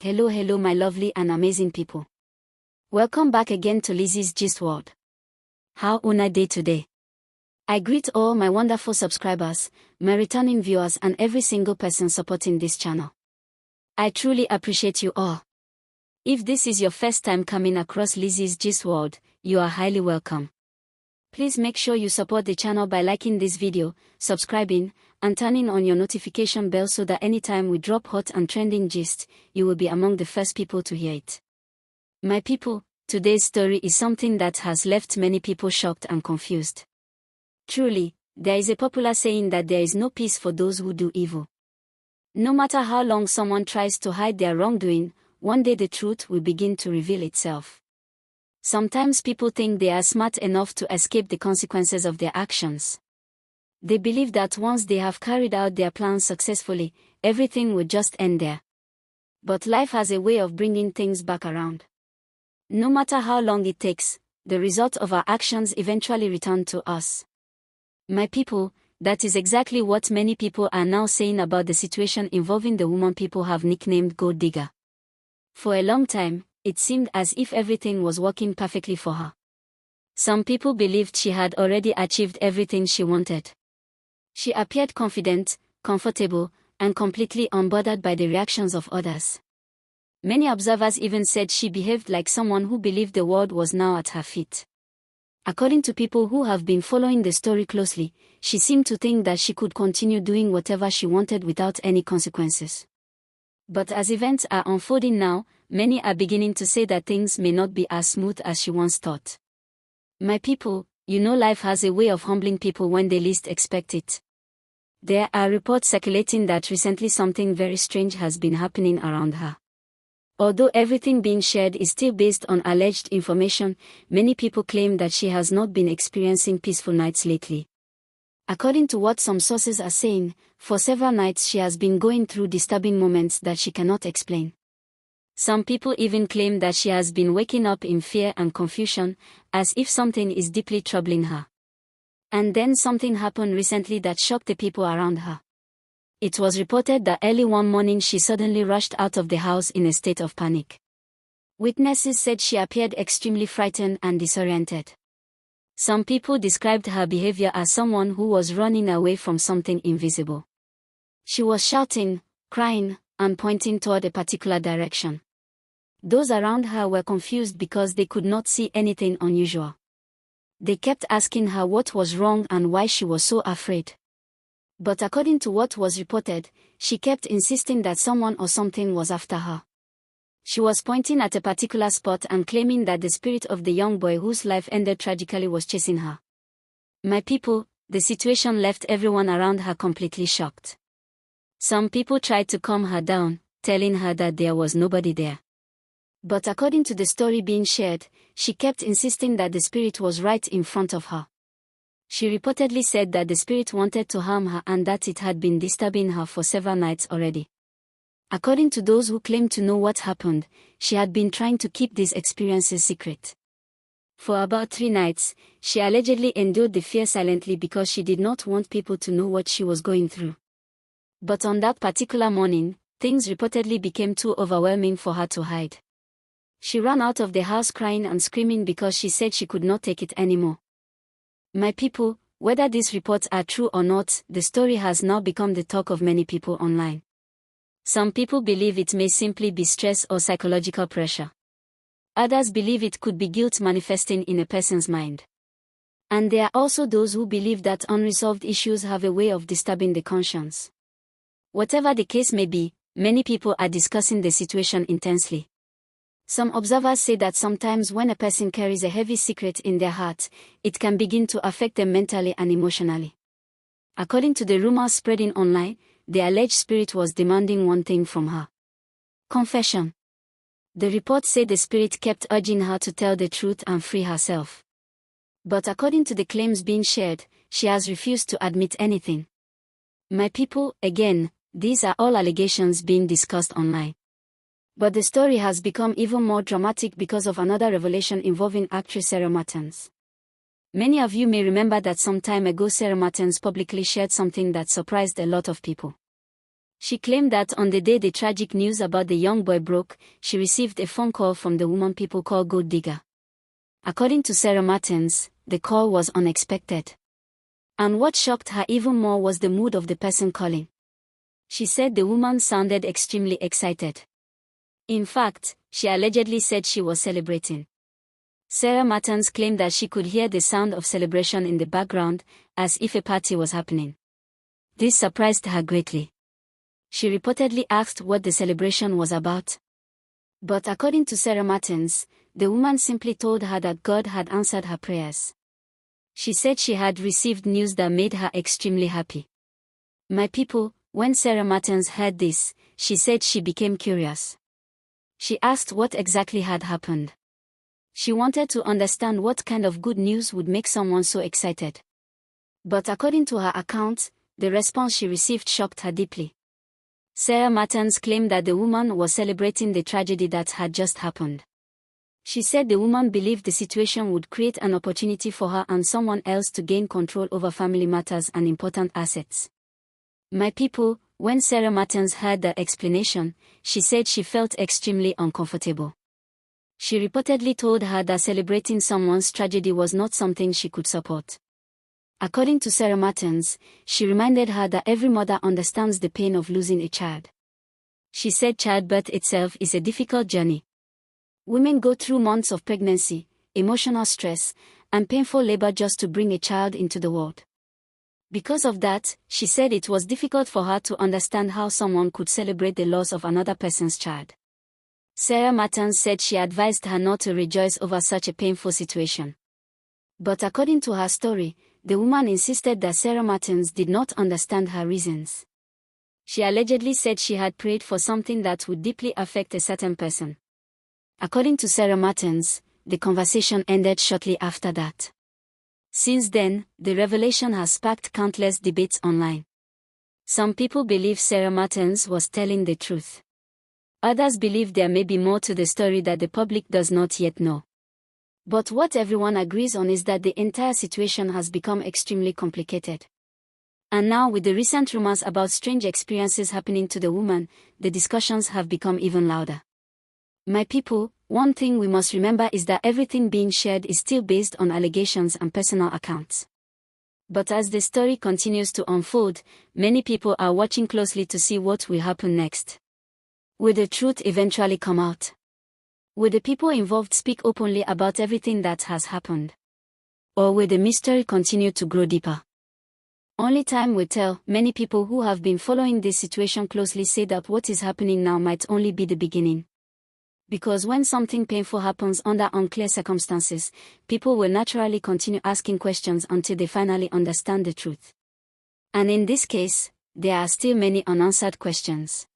Hello my lovely and amazing people. Welcome back again to Lizzy's Gist World. How una day today? I greet all my wonderful subscribers, my returning viewers and every single person supporting this channel. I truly appreciate you all. If this is your first time coming across Lizzy's Gist World, you are highly welcome. Please make sure you support the channel by liking this video, subscribing, and turning on your notification bell so that anytime we drop hot and trending gist, you will be among the first people to hear it. My people, today's story is something that has left many people shocked and confused. Truly, there is a popular saying that there is no peace for those who do evil. No matter how long someone tries to hide their wrongdoing, one day the truth will begin to reveal itself. Sometimes people think they are smart enough to escape the consequences of their actions. They believe that once they have carried out their plans successfully, everything will just end there. But life has a way of bringing things back around. No matter how long it takes, the result of our actions eventually return to us. My people, that is exactly what many people are now saying about the situation involving the woman people have nicknamed Gold Digger. For a long time, it seemed as if everything was working perfectly for her. Some people believed she had already achieved everything she wanted. She appeared confident, comfortable, and completely unbothered by the reactions of others. Many observers even said she behaved like someone who believed the world was now at her feet. According to people who have been following the story closely, she seemed to think that she could continue doing whatever she wanted without any consequences. But as events are unfolding now, many are beginning to say that things may not be as smooth as she once thought. My people, you know life has a way of humbling people when they least expect it. There are reports circulating that recently something very strange has been happening around her. Although everything being shared is still based on alleged information, many people claim that she has not been experiencing peaceful nights lately. According to what some sources are saying, for several nights she has been going through disturbing moments that she cannot explain. Some people even claim that she has been waking up in fear and confusion, as if something is deeply troubling her. And then something happened recently that shocked the people around her. It was reported that early one morning she suddenly rushed out of the house in a state of panic. Witnesses said she appeared extremely frightened and disoriented. Some people described her behavior as someone who was running away from something invisible. She was shouting, crying, and pointing toward a particular direction. Those around her were confused because they could not see anything unusual. They kept asking her what was wrong and why she was so afraid. But according to what was reported, she kept insisting that someone or something was after her. She was pointing at a particular spot and claiming that the spirit of the young boy whose life ended tragically was chasing her. My people, the situation left everyone around her completely shocked. Some people tried to calm her down, telling her that there was nobody there. But according to the story being shared, she kept insisting that the spirit was right in front of her. She reportedly said that the spirit wanted to harm her and that it had been disturbing her for several nights already. According to those who claimed to know what happened, she had been trying to keep these experiences secret. For about 3 nights, she allegedly endured the fear silently because she did not want people to know what she was going through. But on that particular morning, things reportedly became too overwhelming for her to hide. She ran out of the house crying and screaming because she said she could not take it anymore. My people, whether these reports are true or not, the story has now become the talk of many people online. Some people believe it may simply be stress or psychological pressure. Others believe it could be guilt manifesting in a person's mind. And there are also those who believe that unresolved issues have a way of disturbing the conscience. Whatever the case may be, many people are discussing the situation intensely. Some observers say that sometimes when a person carries a heavy secret in their heart, it can begin to affect them mentally and emotionally. According to the rumors spreading online, the alleged spirit was demanding one thing from her: confession. The reports say the spirit kept urging her to tell the truth and free herself. But according to the claims being shared, she has refused to admit anything. My people, again, these are all allegations being discussed online. But the story has become even more dramatic because of another revelation involving actress Sarah Martins. Many of you may remember that some time ago Sarah Martins publicly shared something that surprised a lot of people. She claimed that on the day the tragic news about the young boy broke, she received a phone call from the woman people call Gold Digger. According to Sarah Martins, the call was unexpected. And what shocked her even more was the mood of the person calling. She said the woman sounded extremely excited. In fact, she allegedly said she was celebrating. Sarah Martins claimed that she could hear the sound of celebration in the background, as if a party was happening. This surprised her greatly. She reportedly asked what the celebration was about. But according to Sarah Martins, the woman simply told her that God had answered her prayers. She said she had received news that made her extremely happy. My people, when Sarah Martins heard this, she said she became curious. She asked what exactly had happened. She wanted to understand what kind of good news would make someone so excited. But according to her account, the response she received shocked her deeply. Sarah Martins claimed that the woman was celebrating the tragedy that had just happened. She said the woman believed the situation would create an opportunity for her and someone else to gain control over family matters and important assets. My people, when Sarah Martins heard the explanation, she said she felt extremely uncomfortable. She reportedly told her that celebrating someone's tragedy was not something she could support. According to Sarah Martins, she reminded her that every mother understands the pain of losing a child. She said childbirth itself is a difficult journey. Women go through months of pregnancy, emotional stress, and painful labor just to bring a child into the world. Because of that, she said it was difficult for her to understand how someone could celebrate the loss of another person's child. Sarah Martins said she advised her not to rejoice over such a painful situation. But according to her story, the woman insisted that Sarah Martins did not understand her reasons. She allegedly said she had prayed for something that would deeply affect a certain person. According to Sarah Martins, the conversation ended shortly after that. Since then, the revelation has sparked countless debates online. Some people believe Sarah Martins was telling the truth. Others believe there may be more to the story that the public does not yet know. But what everyone agrees on is that the entire situation has become extremely complicated. And now with the recent rumors about strange experiences happening to the woman, the discussions have become even louder. My people, one thing we must remember is that everything being shared is still based on allegations and personal accounts. But as the story continues to unfold, many people are watching closely to see what will happen next. Will the truth eventually come out? Will the people involved speak openly about everything that has happened? Or will the mystery continue to grow deeper? Only time will tell. Many people who have been following this situation closely say that what is happening now might only be the beginning. Because when something painful happens under unclear circumstances, people will naturally continue asking questions until they finally understand the truth. And in this case, there are still many unanswered questions.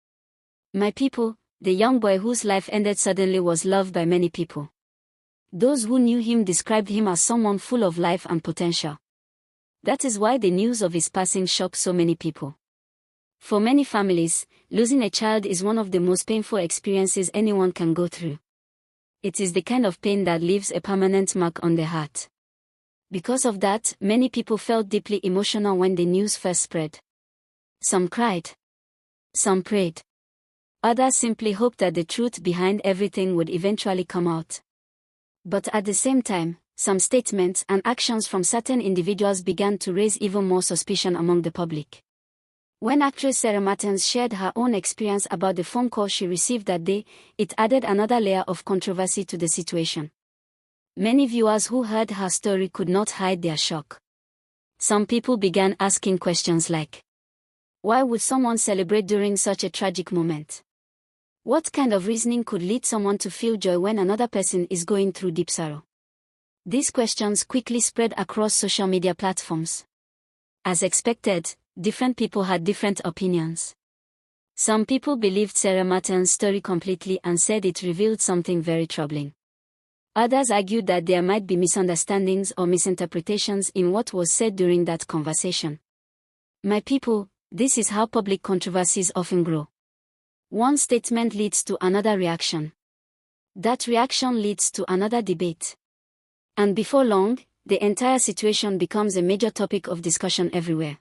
My people, the young boy whose life ended suddenly was loved by many people. Those who knew him described him as someone full of life and potential. That is why the news of his passing shocked so many people. For many families, losing a child is one of the most painful experiences anyone can go through. It is the kind of pain that leaves a permanent mark on the heart. Because of that, many people felt deeply emotional when the news first spread. Some cried. Some prayed. Others simply hoped that the truth behind everything would eventually come out. But at the same time, some statements and actions from certain individuals began to raise even more suspicion among the public. When actress Sarah Martins shared her own experience about the phone call she received that day, it added another layer of controversy to the situation. Many viewers who heard her story could not hide their shock. Some people began asking questions like, why would someone celebrate during such a tragic moment? What kind of reasoning could lead someone to feel joy when another person is going through deep sorrow? These questions quickly spread across social media platforms. As expected, different people had different opinions. Some people believed Sarah Martins' story completely and said it revealed something very troubling. Others argued that there might be misunderstandings or misinterpretations in what was said during that conversation. My people, this is how public controversies often grow. One statement leads to another reaction. That reaction leads to another debate. And before long, the entire situation becomes a major topic of discussion everywhere.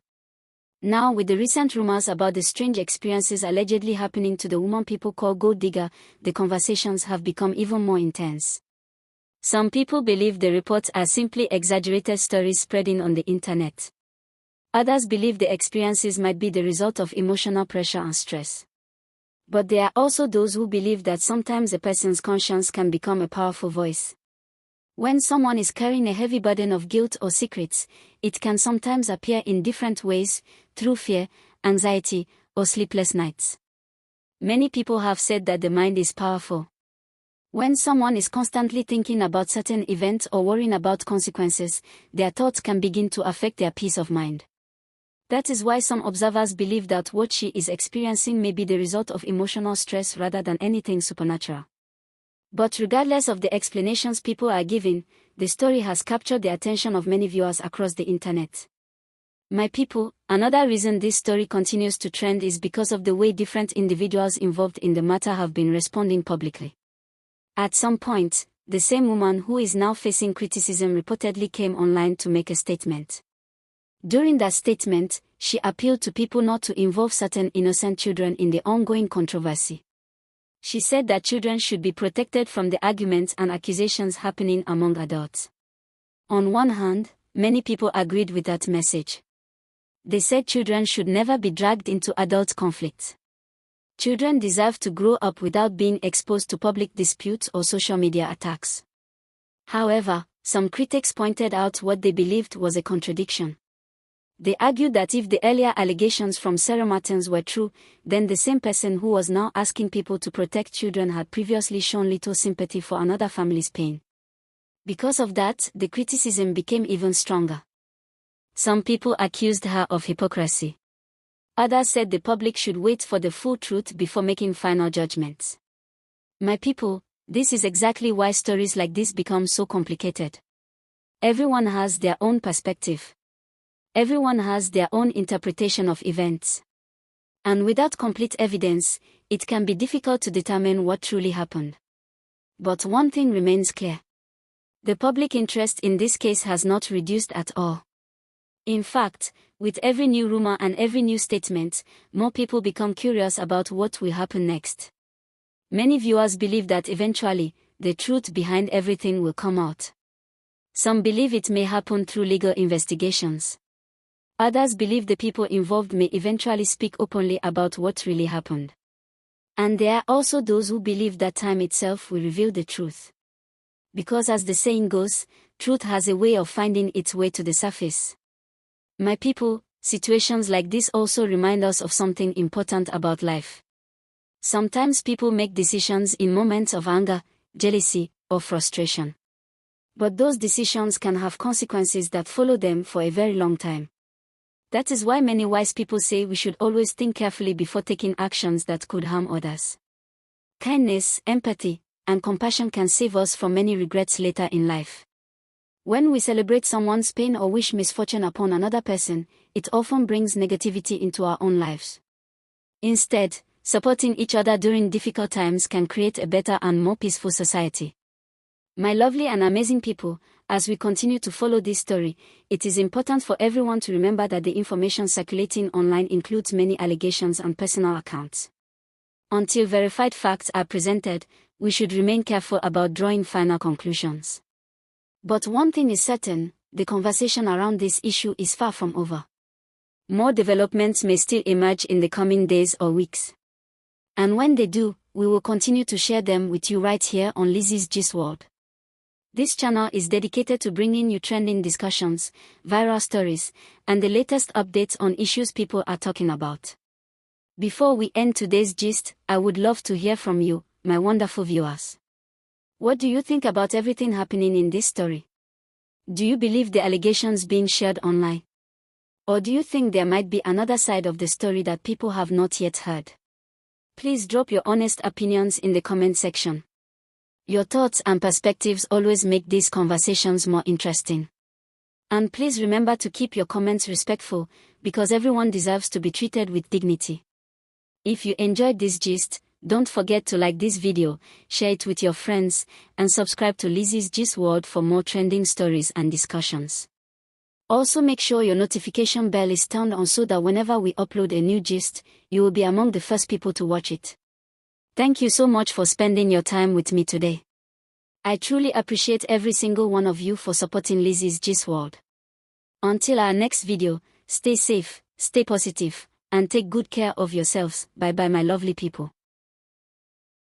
Now, with the recent rumors about the strange experiences allegedly happening to the woman people call gold digger, the conversations have become even more intense. Some people believe the reports are simply exaggerated stories spreading on the internet. Others believe the experiences might be the result of emotional pressure and stress. But there are also those who believe that sometimes a person's conscience can become a powerful voice. When someone is carrying a heavy burden of guilt or secrets, it can sometimes appear in different ways, through fear, anxiety, or sleepless nights. Many people have said that the mind is powerful. When someone is constantly thinking about certain events or worrying about consequences, their thoughts can begin to affect their peace of mind. That is why some observers believe that what she is experiencing may be the result of emotional stress rather than anything supernatural. But regardless of the explanations people are giving, the story has captured the attention of many viewers across the internet. My people, another reason this story continues to trend is because of the way different individuals involved in the matter have been responding publicly. At some point, the same woman who is now facing criticism reportedly came online to make a statement. During that statement, she appealed to people not to involve certain innocent children in the ongoing controversy. She said that children should be protected from the arguments and accusations happening among adults. On one hand, many people agreed with that message. They said children should never be dragged into adult conflicts. Children deserve to grow up without being exposed to public disputes or social media attacks. However, some critics pointed out what they believed was a contradiction. They argued that if the earlier allegations from Sarah Martins were true, then the same person who was now asking people to protect children had previously shown little sympathy for another family's pain. Because of that, the criticism became even stronger. Some people accused her of hypocrisy. Others said the public should wait for the full truth before making final judgments. My people, this is exactly why stories like this become so complicated. Everyone has their own perspective. Everyone has their own interpretation of events. And without complete evidence, it can be difficult to determine what truly happened. But one thing remains clear. The public interest in this case has not reduced at all. In fact, with every new rumor and every new statement, more people become curious about what will happen next. Many viewers believe that eventually, the truth behind everything will come out. Some believe it may happen through legal investigations. Others believe the people involved may eventually speak openly about what really happened. And there are also those who believe that time itself will reveal the truth. Because as the saying goes, truth has a way of finding its way to the surface. My people, situations like this also remind us of something important about life. Sometimes people make decisions in moments of anger, jealousy, or frustration. But those decisions can have consequences that follow them for a very long time. That is why many wise people say we should always think carefully before taking actions that could harm others. Kindness, empathy, and compassion can save us from many regrets later in life. When we celebrate someone's pain or wish misfortune upon another person, it often brings negativity into our own lives. Instead, supporting each other during difficult times can create a better and more peaceful society. My lovely and amazing people, as we continue to follow this story, it is important for everyone to remember that the information circulating online includes many allegations and personal accounts. Until verified facts are presented, we should remain careful about drawing final conclusions. But one thing is certain, the conversation around this issue is far from over. More developments may still emerge in the coming days or weeks. And when they do, we will continue to share them with you right here on Lizzy's Gist World. This channel is dedicated to bringing you trending discussions, viral stories, and the latest updates on issues people are talking about. Before we end today's gist, I would love to hear from you, my wonderful viewers. What do you think about everything happening in this story? Do you believe the allegations being shared online? Or do you think there might be another side of the story that people have not yet heard? Please drop your honest opinions in the comment section. Your thoughts and perspectives always make these conversations more interesting. And please remember to keep your comments respectful, because everyone deserves to be treated with dignity. If you enjoyed this gist, don't forget to like this video, share it with your friends, and subscribe to Lizzy's Gist World for more trending stories and discussions. Also make sure your notification bell is turned on so that whenever we upload a new gist, you will be among the first people to watch it. Thank you so much for spending your time with me today. I truly appreciate every single one of you for supporting Lizzy's Gist World. Until our next video, stay safe, stay positive, and take good care of yourselves. Bye bye my lovely people.